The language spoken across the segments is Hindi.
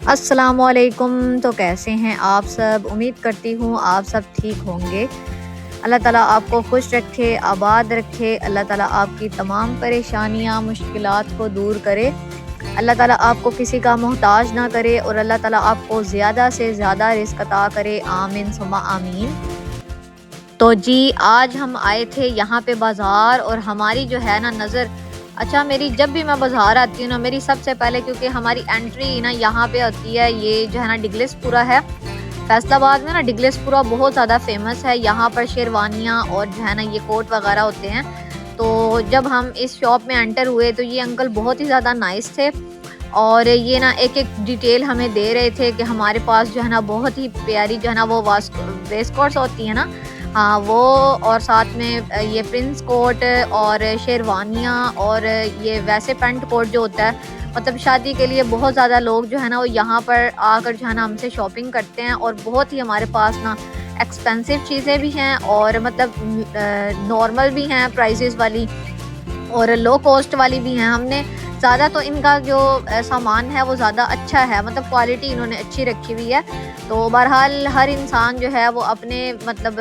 अस्सलामुअलैकुम। तो कैसे हैं आप सब? उम्मीद करती हूँ आप सब ठीक होंगे। अल्लाह ताला आपको खुश रखे, आबाद रखे। अल्लाह ताला आपकी तमाम परेशानियाँ, मुश्किलात को दूर करे। अल्लाह ताला आपको किसी का मोहताज ना करे और अल्लाह ताला आपको ज़्यादा से ज़्यादा रिज़्क अता करे। आमीन सुम्मा आमीन। तो जी, आज हम आए थे यहाँ पे बाज़ार और हमारी जो है ना नज़र, अच्छा, मेरी जब भी मैं बाज़ार आती हूँ ना, मेरी सबसे पहले, क्योंकि हमारी एंट्री ना यहाँ पे होती है, ये जो है ना डिगलिसपुरा है। फैसलाबाद में ना डिगलिसपुरा बहुत ज़्यादा फेमस है। यहाँ पर शेरवानियाँ और जो है ना ये कोट वगैरह होते हैं। तो जब हम इस शॉप में एंटर हुए तो ये अंकल बहुत ही ज़्यादा नाइस थे और ये ना एक एक डिटेल हमें दे रहे थे कि हमारे पास जो है ना बहुत ही प्यारी जो है ना वो वेस्ट कोट्स होती है ना, हाँ वो, और साथ में ये प्रिंस कोट और शेरवानियाँ और ये वैसे पेंट कोट जो होता है, मतलब शादी के लिए बहुत ज़्यादा लोग जो है ना वो यहाँ पर आकर जो है ना हमसे शॉपिंग करते हैं। और बहुत ही हमारे पास ना एक्सपेंसिव चीज़ें भी हैं और मतलब नॉर्मल भी हैं प्राइसेस वाली और लो कॉस्ट वाली भी हैं। हमने ज़्यादा तो इनका जो सामान है वो ज़्यादा अच्छा है, मतलब क्वालिटी इन्होंने अच्छी रखी हुई है। तो बहरहाल हर इंसान जो है वो अपने मतलब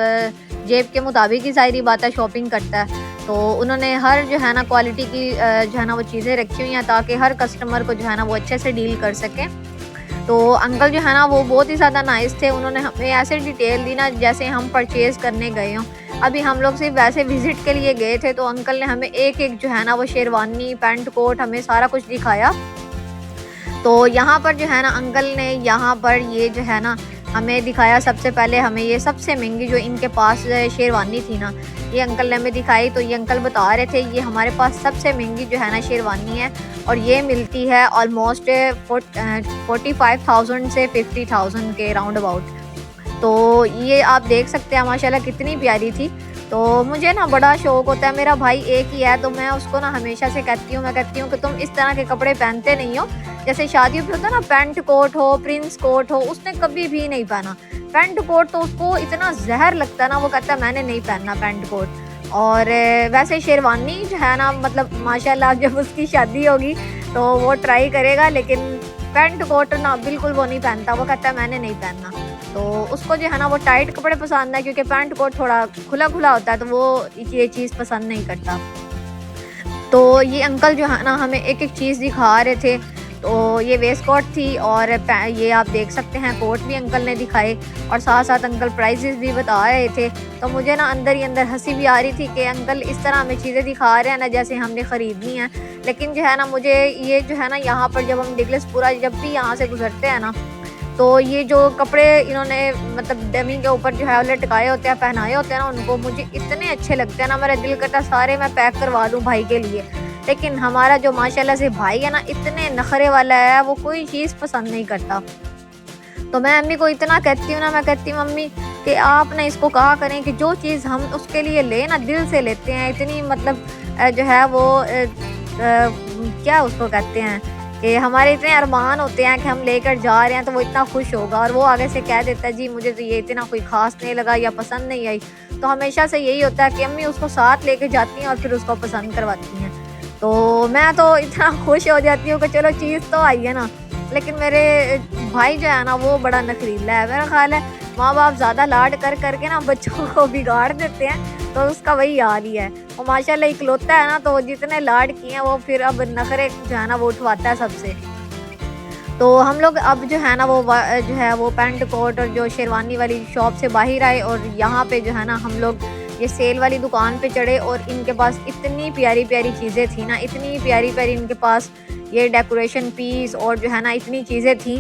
जेब के मुताबिक ही ज़ाहिरी बात है शॉपिंग करता है। तो उन्होंने हर जो है ना क्वालिटी की जो है ना वो चीज़ें रखी हुई हैं ताकि हर कस्टमर को जो है ना वो अच्छे से डील कर सकें। तो अंकल जो है ना वो बहुत ही ज़्यादा नाइस थे। उन्होंने हमें ऐसे डिटेल दी ना जैसे हम परचेज़ करने गए हों। अभी हम लोग सिर्फ वैसे विज़िट के लिए गए थे, तो अंकल ने हमें एक एक जो है ना वो शेरवानी, पैंट कोट, हमें सारा कुछ दिखाया। तो यहाँ पर जो है ना अंकल ने यहाँ पर ये जो है ना हमें दिखाया। सबसे पहले हमें ये सबसे महंगी जो इनके पास शेरवानी थी ना, ये अंकल ने हमें दिखाई। तो ये अंकल बता रहे थे ये हमारे पास सबसे महंगी जो है ना शेरवानी है और ये मिलती है ऑलमोस्ट 45,000 से 50,000 के राउंड अबाउट। तो ये आप देख सकते हैं माशाल्लाह कितनी प्यारी थी। तो मुझे ना बड़ा शौक़ होता है, मेरा भाई एक ही है, तो मैं उसको ना हमेशा से कहती हूँ कि तुम इस तरह के कपड़े पहनते नहीं हो। जैसे शादियों पे होता है ना पेंट कोट हो, प्रिंस कोट हो, उसने कभी भी नहीं पहना पेंट कोट। तो उसको इतना जहर लगता है ना, वो कहता है मैंने नहीं पहनना पेंट कोट। और वैसे शेरवानी जो है ना, मतलब माशाल्लाह जब उसकी शादी होगी तो वो ट्राई करेगा, लेकिन पेंट कोट ना बिल्कुल वो नहीं पहनता, वो कहता है मैंने नहीं पहनना। तो उसको जो है ना वो टाइट कपड़े पसंद है, क्योंकि पैंट कोट थोड़ा खुला खुला होता है तो वो ये चीज़ पसंद नहीं करता। तो ये अंकल जो है ना हमें एक एक चीज़ दिखा रहे थे। तो ये वेस्ट कोट थी और ये आप देख सकते हैं कोट भी अंकल ने दिखाए और साथ साथ अंकल प्राइसेस भी बता रहे थे। तो मुझे ना अंदर ही अंदर हंसी भी आ रही थी कि अंकल इस तरह हमें चीज़ें दिखा रहे हैं ना जैसे हमने ख़रीदनी है। लेकिन जो है ना मुझे ये जो है ना यहाँ पर जब हम डिगलिसपुरा जब भी यहाँ से गुजरते हैं ना, तो ये जो कपड़े इन्होंने मतलब डमी के ऊपर जो है लटकाए होते हैं, पहनाए होते हैं ना, उनको मुझे इतने अच्छे लगते हैं ना, मेरा दिल करता सारे मैं पैक करवा दूँ भाई के लिए। लेकिन हमारा जो माशाल्लाह से भाई है ना इतने नखरे वाला है, वो कोई चीज़ पसंद नहीं करता। तो मैं अम्मी को इतना कहती हूँ ना, मैं कहती हूँ मम्मी कि आप ना इसको कहा करें कि जो चीज़ हम उसके लिए ले ना दिल से लेते हैं। इतनी मतलब जो है वो क्या उसको कहते हैं कि हमारे इतने अरमान होते हैं कि हम लेकर जा रहे हैं तो वो इतना खुश होगा, और वो आगे से कह देता है जी मुझे तो ये इतना कोई ख़ास नहीं लगा या पसंद नहीं आई। तो हमेशा से यही होता है कि अम्मी उसको साथ लेके जाती हैं और फिर उसको पसंद करवाती हैं। तो मैं तो इतना खुश हो जाती हूँ कि चलो चीज़ तो आई है ना। लेकिन मेरे भाई जो है ना वो बड़ा नखरीला है। मेरा ख्याल है माँ बाप ज़्यादा लाड कर करके ना बच्चों को बिगाड़ देते हैं, तो उसका वही हाल ही है। वो माशाल्लाह इकलौता है ना, तो जितने लाड किए हैं वो फिर अब नखरे जो है ना वो उठवाता है सबसे। तो हम लोग अब जो है ना वो जो है वो पैंट कोट और जो शेरवानी वाली शॉप से बाहर आए और यहाँ पे जो है ना हम लोग ये सेल वाली दुकान पे चढ़े और इनके पास इतनी प्यारी प्यारी चीज़ें थी ना, इतनी प्यारी प्यारी इनके पास ये डेकोरेशन पीस और जो है ना इतनी चीज़ें थी।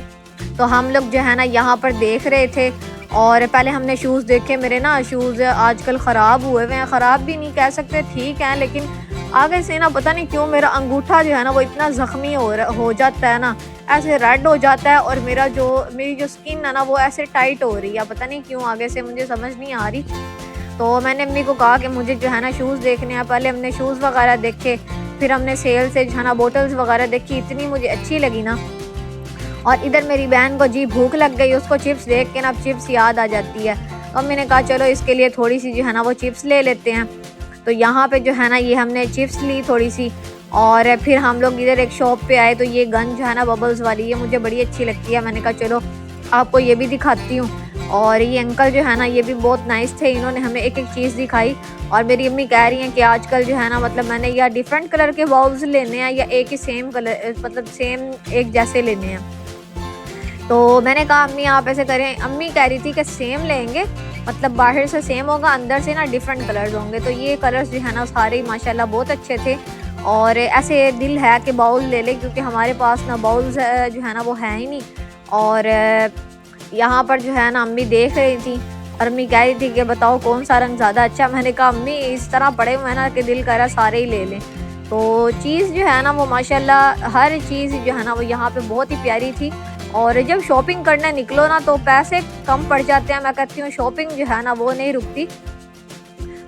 तो हम लोग जो है ना यहाँ पर देख रहे थे और पहले हमने शूज़ देखे। मेरे ना शूज़ आजकल ख़राब हुए हुए हैं, ख़राब भी नहीं कह सकते, ठीक है, लेकिन आगे से ना पता नहीं क्यों मेरा अंगूठा जो है ना वो इतना ज़ख्मी हो जाता है ना, ऐसे रेड हो जाता है और मेरी जो स्किन है ना वो ऐसे टाइट हो रही है, पता नहीं क्यों, आगे से मुझे समझ नहीं आ रही। तो मैंने अम्मी को कहा कि मुझे जो है ना शूज़ देखने हैं। पहले हमने शूज़ वगैरह देखे, फिर हमने सेल से जो है ना बोटल्स वगैरह देखी, इतनी मुझे अच्छी लगी ना। और इधर मेरी बहन को जी भूख लग गई, उसको चिप्स देख के ना चिप्स याद आ जाती है। तो अम्मी ने कहा चलो इसके लिए थोड़ी सी जो है ना वो चिप्स ले लेते हैं। तो यहाँ पे जो है ना ये हमने चिप्स ली थोड़ी सी और फिर हम लोग इधर एक शॉप पे आए, तो ये गन जो है ना बबल्स वाली, ये मुझे बड़ी अच्छी लगती है। मैंने कहा चलो आपको ये भी दिखाती हूँ। और ये अंकल जो है ना ये भी बहुत नाइस थे, इन्होंने हमें एक एक चीज़ दिखाई। और मेरी अम्मी कह रही हैं कि आजकल जो है ना मतलब मैंने या डिफरेंट कलर के बाउल्स लेने हैं या एक ही सेम कलर, मतलब सेम एक जैसे लेने हैं। तो मैंने कहा अम्मी आप ऐसे करें, अम्मी कह रही थी कि सेम लेंगे, मतलब बाहर से सेम होगा, अंदर से ना डिफरेंट कलर्स होंगे। तो ये कलर्स जो है ना सारे माशाल्लाह बहुत अच्छे थे। और ऐसे दिल है कि बाउल ले लें, क्योंकि हमारे पास ना बाउल्स जो है ना वो है ही नहीं। और यहाँ पर जो है ना अम्मी देख रही थी और अम्मी कह रही थी कि बताओ कौन सा रंग ज़्यादा अच्छा। मैंने कहा अम्मी इस तरह पड़े हुए हैं ना कि दिल कर रहा सारे ही ले लें। तो चीज़ जो है ना वो माशाल्लाह हर चीज़ जो है ना वो यहाँ पे बहुत ही प्यारी थी। और जब शॉपिंग करने निकलो ना तो पैसे कम पड़ जाते हैं। मैं कहती हूँ शॉपिंग जो है ना वो नहीं रुकती,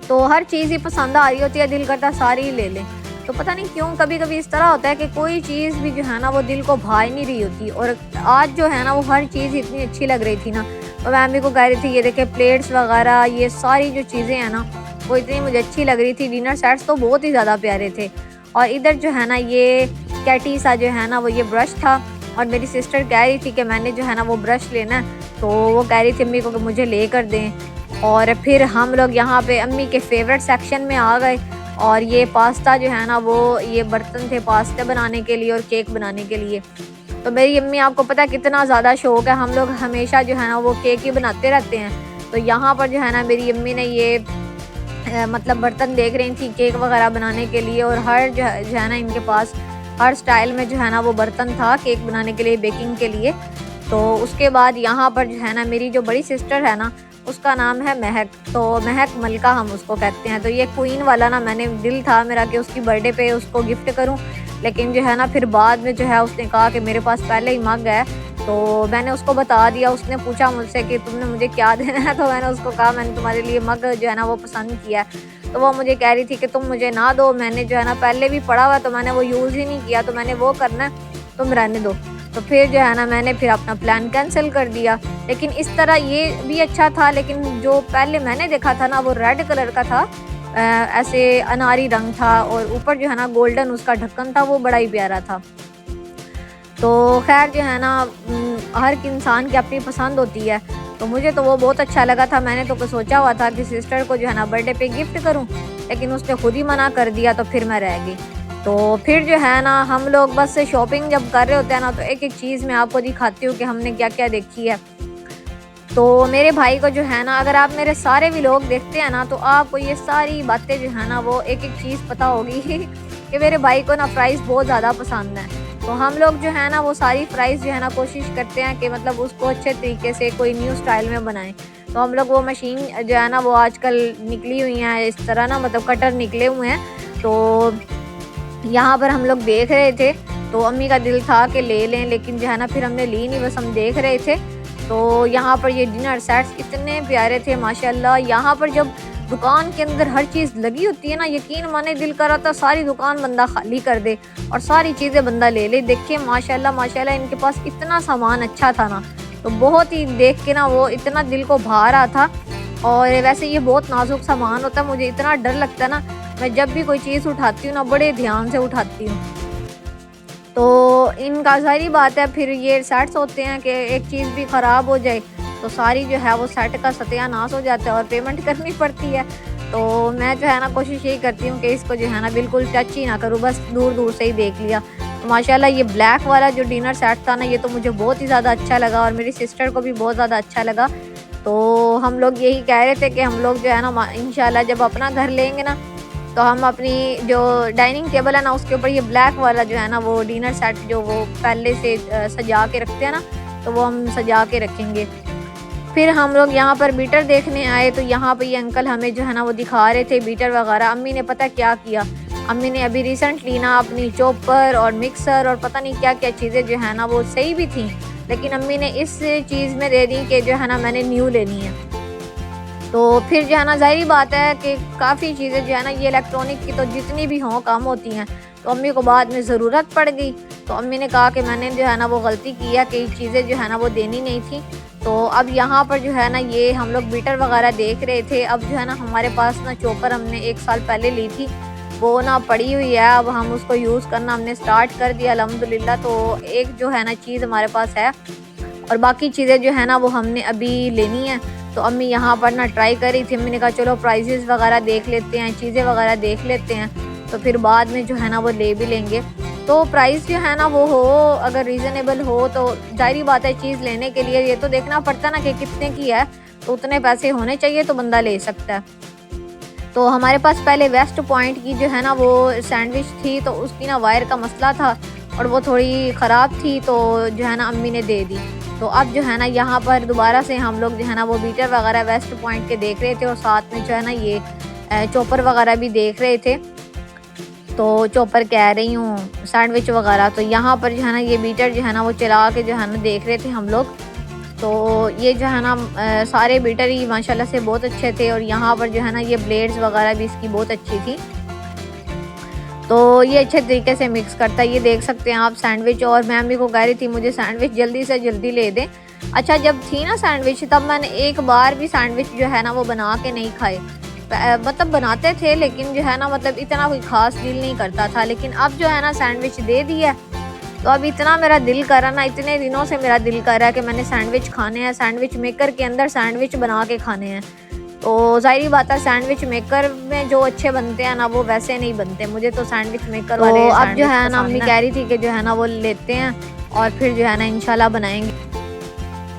तो हर चीज़ ही पसंद आ रही होती है, दिल करता सारी ही ले लें। तो पता नहीं क्यों कभी कभी इस तरह होता है कि कोई चीज़ भी जो है ना वो दिल को भा ही नहीं रही होती। और आज जो है ना वो हर चीज़ इतनी अच्छी लग रही थी ना, तो मैं अम्मी को कह रही थी ये देखे प्लेट्स वगैरह ये सारी जो चीज़ें हैं ना वो इतनी मुझे अच्छी लग रही थी। डिनर सेट्स तो बहुत ही ज़्यादा प्यारे थे। और इधर जो है ना ये कैटी सा जो है ना वो ये ब्रश था। और मेरी सिस्टर कह रही थी कि मैंने जो है ना वो ब्रश लेना है, तो वो कह रही थी अम्मी को कि मुझे ले कर दें। और फिर हम लोग यहाँ पे अम्मी के फेवरेट सेक्शन में आ गए। और ये पास्ता जो है ना वो ये बर्तन थे पास्ता बनाने के लिए और केक बनाने के लिए। तो मेरी अम्मी आपको पता है कितना ज़्यादा शौक है, हम लोग हमेशा जो है ना वो केक ही बनाते रहते हैं। तो यहाँ पर जो है ना मेरी अम्मी ने ये मतलब बर्तन देख रही थी केक वगैरह बनाने के लिए। और हर जो है ना इनके पास हर स्टाइल में जो है ना वो बर्तन था केक बनाने के लिए, बेकिंग के लिए। तो उसके बाद यहाँ पर जो है ना मेरी जो बड़ी सिस्टर है ना उसका नाम है महक, तो महक मलका हम उसको कहते हैं। तो ये क्वीन वाला ना मैंने दिल था मेरा कि उसकी बर्थडे पे उसको गिफ्ट करूं, लेकिन जो है ना फिर बाद में जो है उसने कहा कि मेरे पास पहले ही मग है। तो मैंने उसको बता दिया, उसने पूछा मुझसे कि तुमने मुझे क्या देना है, तो मैंने उसको कहा मैंने तुम्हारे लिए मग जो है ना वो पसंद किया है। तो वो मुझे कह रही थी कि तुम मुझे ना दो, मैंने जो है ना पहले भी पड़ा हुआ तो मैंने वो यूज़ ही नहीं किया, तो मैंने वो करना है, तुम रहने दो। तो फिर जो है ना मैंने फिर अपना प्लान कैंसिल कर दिया। लेकिन इस तरह ये भी अच्छा था, लेकिन जो पहले मैंने देखा था ना वो रेड कलर का था, ऐसे अनारी रंग था और ऊपर जो है ना गोल्डन उसका ढक्कन था, वो बड़ा ही प्यारा था। तो खैर जो है ना हर इंसान की अपनी पसंद होती है, तो मुझे तो वो बहुत अच्छा लगा था। मैंने तो सोचा हुआ था कि सिस्टर को जो है ना बर्थडे पे गिफ्ट करूं, लेकिन उसने खुद ही मना कर दिया, तो फिर मैं रह गई। तो फिर जो है ना हम लोग बस शॉपिंग जब कर रहे होते हैं ना तो एक एक चीज़ मैं आपको दिखाती हूँ कि हमने क्या क्या देखी है। तो मेरे भाई को जो है ना अगर आप मेरे सारे व्लॉग देखते हैं ना तो आपको ये सारी बातें जो है ना वो एक एक चीज़ पता होगी कि मेरे भाई को ना फ्राइज़ बहुत ज़्यादा पसंद है। तो हम लोग जो है ना वो सारी फ्राइज़ जो है ना कोशिश करते हैं कि मतलब उसको अच्छे तरीके से कोई न्यू स्टाइल में बनाएं। तो हम लोग वो मशीन जो है ना वो आजकल निकली हुई हैं इस तरह ना, मतलब कटर निकले हुए हैं। तो यहाँ पर हम लोग देख रहे थे, तो अम्मी का दिल था कि ले लें, लेकिन जो है ना फिर हमने ली नहीं, बस हम देख रहे थे। तो यहाँ पर ये डिनर सेट्स इतने प्यारे थे माशाल्लाह। यहाँ पर जब दुकान के अंदर हर चीज़ लगी होती है ना, यकीन माने दिल कर रहा था सारी दुकान बंदा खाली कर दे और सारी चीज़ें बंदा ले ले। देखिए माशाल्लाह माशाल्लाह इनके पास इतना सामान अच्छा था ना, तो बहुत ही देख के ना वो इतना दिल को भा रहा था। और वैसे ये बहुत नाजुक सामान होता है, मुझे इतना डर लगता है ना, मैं जब भी कोई चीज़ उठाती हूँ ना बड़े ध्यान से उठाती हूँ। तो इनका ज़ाहिर बात है फिर ये सेट्स होते हैं कि एक चीज़ भी ख़राब हो जाए तो सारी जो है वो सेट का सत्यानाश हो जाता है और पेमेंट करनी पड़ती है। तो मैं जो है ना कोशिश यही करती हूँ कि इसको जो है ना बिल्कुल टच ही ना करूँ, बस दूर दूर से ही देख लिया। तो माशाल्लाह ये ब्लैक वाला जो डिनर सेट था ना ये तो मुझे बहुत ही ज़्यादा अच्छा लगा और मेरी सिस्टर को भी बहुत ज़्यादा अच्छा लगा। तो हम लोग यही कह रहे थे कि हम लोग जो है ना इंशाल्लाह जब अपना घर लेंगे ना तो हम अपनी जो डाइनिंग टेबल है ना उसके ऊपर ये ब्लैक वाला जो है ना वो डिनर सेट जो वो पहले से सजा के रखते हैं ना, तो वो हम सजा के रखेंगे। फिर हम लोग यहाँ पर बीटर देखने आए, तो यहाँ पर ये अंकल हमें जो है ना वो दिखा रहे थे बीटर वगैरह। अम्मी ने पता क्या किया, अम्मी ने अभी रिसेंटली ना अपनी चॉपर और मिक्सर और पता नहीं क्या क्या चीज़ें जो है ना वो सही भी थी, लेकिन अम्मी ने इस चीज़ में दे दी कि जो है ना मैंने न्यू लेनी है। तो फिर जो है ना ज़ाहिर बात है कि काफ़ी चीज़ें जो है ना ये इलेक्ट्रॉनिक की तो जितनी भी हों कम होती हैं, तो अम्मी को बाद में ज़रूरत पड़ गई। तो अम्मी ने कहा कि मैंने जो है ना वो गलती की है कि चीज़ें जो है ना वो देनी नहीं थी। तो अब यहाँ पर जो है ना ये हम लोग बीटर वगैरह देख रहे थे। अब जो है ना हमारे पास ना चॉपर हमने 1 साल पहले ली थी, वो ना पड़ी हुई है। अब हम उसको यूज़ करना हमने स्टार्ट कर दिया अल्हम्दुलिल्लाह। तो एक जो है ना चीज़ हमारे पास है और बाकी चीज़ें जो है ना वो हमने अभी लेनी है। तो अम्मी यहाँ पर ना ट्राई कर रही थी। अम्मी ने कहा चलो प्राइसेस वगैरह देख लेते हैं, चीज़ें वगैरह देख लेते हैं, तो फिर बाद में जो है ना वो ले भी लेंगे। तो प्राइस जो है ना वो हो, अगर रीज़नेबल हो तो ज़ाहिर बात है चीज़ लेने के लिए ये तो देखना पड़ता है ना कि कितने की है, तो उतने पैसे होने चाहिए तो बंदा ले सकता है। तो हमारे पास पहले वेस्ट पॉइंट की जो है ना वो सैंडविच थी, तो उसकी ना वायर का मसला था और वो थोड़ी ख़राब थी, तो जो है ना अम्मी ने दे दी। तो अब जो है ना यहाँ पर दोबारा से हम लोग जो है ना वो बीटर वगैरह वेस्ट पॉइंट के देख रहे थे और साथ में जो है ना ये चॉपर वगैरह भी देख रहे थे। तो चॉपर कह रही हूँ, सैंडविच वगैरह। तो यहाँ पर जो है ना ये बीटर जो है ना वो चला के जो है ना देख रहे थे हम लोग। तो ये जो है ना सारे बीटर ही माशाल्लाह से बहुत अच्छे थे और यहाँ पर जो है ना ये ब्लेड्स वगैरह भी इसकी बहुत अच्छी थी। तो ये अच्छे तरीके से मिक्स करता है, ये देख सकते हैं आप सैंडविच। और मैं अम्मी को कह रही थी मुझे सैंडविच जल्दी से जल्दी ले दें। अच्छा जब थी ना सैंडविच तब मैंने एक बार भी सैंडविच जो है ना वो बना के नहीं खाए। मतलब बनाते थे लेकिन जो है ना मतलब इतना कोई ख़ास दिल नहीं करता था। लेकिन अब जो है ना सैंडविच दे दिया तो अब इतना मेरा दिल कर रहा ना, इतने दिनों से मेरा दिल कर रहा है कि मैंने सैंडविच खाने हैं, सैंडविच मेकर के अंदर सैंडविच बना के खाने हैं। तो ज़ाहिरी बात है सैंडविच मेकर में जो अच्छे बनते हैं ना वो वैसे नहीं बनते। मुझे तो सैंडविच मेकर वाले अब जो है ना अम्मी कह रही थी कि जो है ना वो लेते हैं और फिर जो है ना इंशाल्लाह बनाएंगे।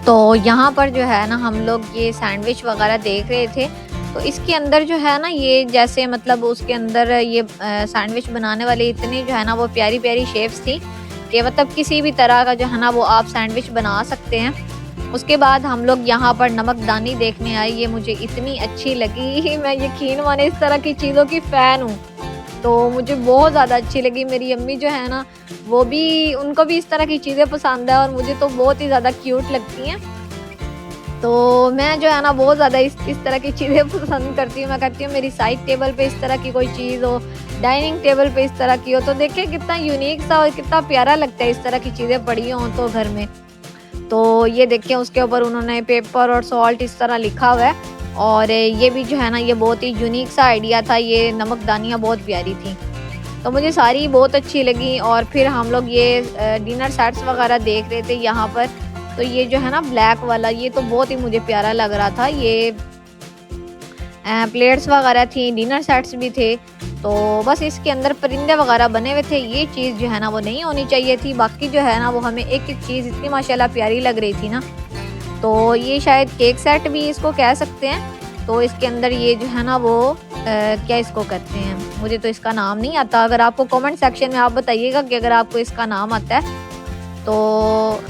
तो यहाँ पर जो है ना हम लोग ये सैंडविच वगैरह देख रहे थे। तो इसके अंदर जो है ना ये जैसे मतलब उसके अंदर ये सैंडविच बनाने वाले इतनी जो है ना वो प्यारी प्यारी शेप्स थी कि मतलब किसी भी तरह का जो है ना वो आप सैंडविच बना सकते हैं। उसके बाद हम लोग यहाँ पर नमकदानी देखने आए, ये मुझे इतनी अच्छी लगी। मैं यकीन माने इस तरह की चीज़ों की फ़ैन हूँ, तो मुझे बहुत ज़्यादा अच्छी लगी। मेरी अम्मी जो है ना वो भी, उनको भी इस तरह की चीज़ें पसंद है और मुझे तो बहुत ही ज़्यादा क्यूट लगती हैं। तो मैं जो है ना बहुत ज़्यादा इस तरह की चीज़ें पसंद करती हूँ। मैं कहती हूँ मेरी साइड टेबल पे इस तरह की कोई चीज़ हो, डाइनिंग टेबल पे इस तरह की हो, तो देखिए कितना यूनिक सा और कितना प्यारा लगता है इस तरह की चीज़ें पड़ी हों तो घर में। तो ये देखिए उसके ऊपर उन्होंने पेपर और सॉल्ट इस तरह लिखा हुआ है। और ये भी जो है ना ये बहुत ही यूनिक सा आइडिया था, ये नमकदानियाँ बहुत प्यारी थी, तो मुझे सारी बहुत अच्छी लगी। और फिर हम लोग ये डिनर सेट्स वगैरह देख रहे थे यहाँ पर। तो ये जो है ना ब्लैक वाला ये तो बहुत ही मुझे प्यारा लग रहा था। ये प्लेट्स वगैरह थी, डिनर सेट्स भी थे। तो बस इसके अंदर परिंदे वगैरह बने हुए थे, ये चीज़ जो है ना वो नहीं होनी चाहिए थी। बाकी जो है ना वो हमें एक एक चीज़ इतनी माशाल्लाह प्यारी लग रही थी ना। तो ये शायद केक सेट भी इसको कह सकते हैं। तो इसके अंदर ये जो है ना वो क्या इसको कहते हैं, मुझे तो इसका नाम नहीं आता। अगर आपको कमेंट सेक्शन में आप बताइएगा कि अगर आपको इसका नाम आता है तो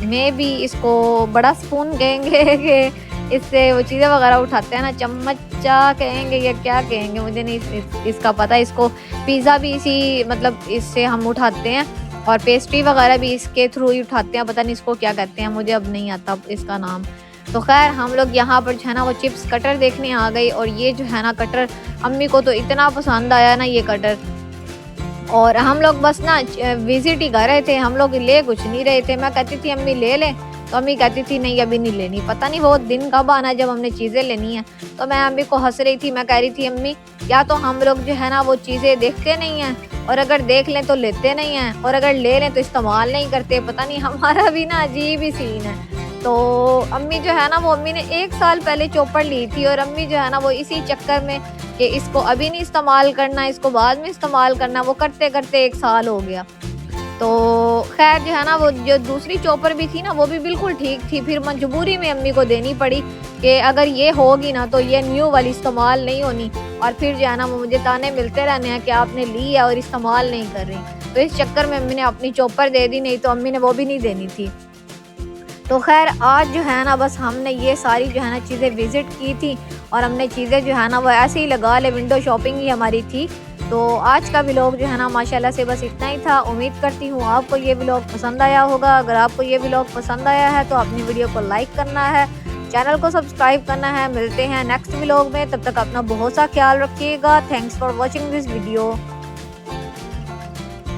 मैं भी इसको बड़ा स्पून कहेंगे कि इससे वो चीज़ें वगैरह उठाते हैं ना, चम्मचा कहेंगे या क्या कहेंगे मुझे नहीं इसका पता। इसको पिज़्ज़ा भी इसी मतलब इससे हम उठाते हैं और पेस्ट्री वगैरह भी इसके थ्रू ही उठाते हैं। पता नहीं इसको क्या कहते हैं, मुझे अब नहीं आता इसका नाम। तो खैर हम लोग यहाँ पर जो है ना वो चिप्स कटर देखने आ गई। और ये जो है ना कटर अम्मी को तो इतना पसंद आया ना ये कटर। और हम लोग बस ना विजिट ही कर रहे थे, हम लोग ले कुछ नहीं रहे थे। मैं कहती थी अम्मी ले लें, तो अम्मी कहती थी नहीं अभी नहीं लेनी। पता नहीं वो दिन कब आना जब हमने चीज़ें लेनी है। तो मैं अम्मी को हंस रही थी, मैं कह रही थी अम्मी या तो हम लोग जो है ना वो चीज़ें देखते नहीं हैं, और अगर देख लें तो लेते नहीं हैं, और अगर ले लें तो इस्तेमाल नहीं करते। पता नहीं हमारा भी ना अजीब ही सीन है। तो अम्मी जो है ना वो अम्मी ने 1 साल पहले चॉपर ली थी और अम्मी जो है ना वो इसी चक्कर में कि इसको अभी नहीं इस्तेमाल करना, इसको बाद में इस्तेमाल करना, वो करते करते 1 साल हो गया। तो खैर जो है ना वो जो दूसरी चॉपर भी थी ना वो भी बिल्कुल ठीक थी। फिर मजबूरी में अम्मी को देनी पड़ी कि अगर ये होगी ना तो ये न्यू वाली इस्तेमाल नहीं होनी। और फिर जो है ना वो मुझे ताने मिलते रहने हैं कि आपने ली है और इस्तेमाल नहीं कर रही। तो इस चक्कर में अम्मी ने अपनी चॉपर दे दी, नहीं तो अम्मी ने वो भी नहीं देनी थी। तो खैर आज जो है ना बस हमने ये सारी जो है ना चीज़ें विज़िट की थी और हमने चीज़ें जो है ना वो ऐसे ही लगा ले, विंडो शॉपिंग ही हमारी थी। तो आज का व्लॉग जो है ना माशाल्लाह से बस इतना ही था। उम्मीद करती हूँ आपको ये व्लॉग पसंद आया होगा। अगर आपको ये व्लॉग पसंद आया है तो अपनी वीडियो को लाइक करना है, चैनल को सब्सक्राइब करना है। मिलते हैं नेक्स्ट व्लॉग में, तब तक अपना बहुत सा ख्याल रखिएगा। Thanks for watching this video.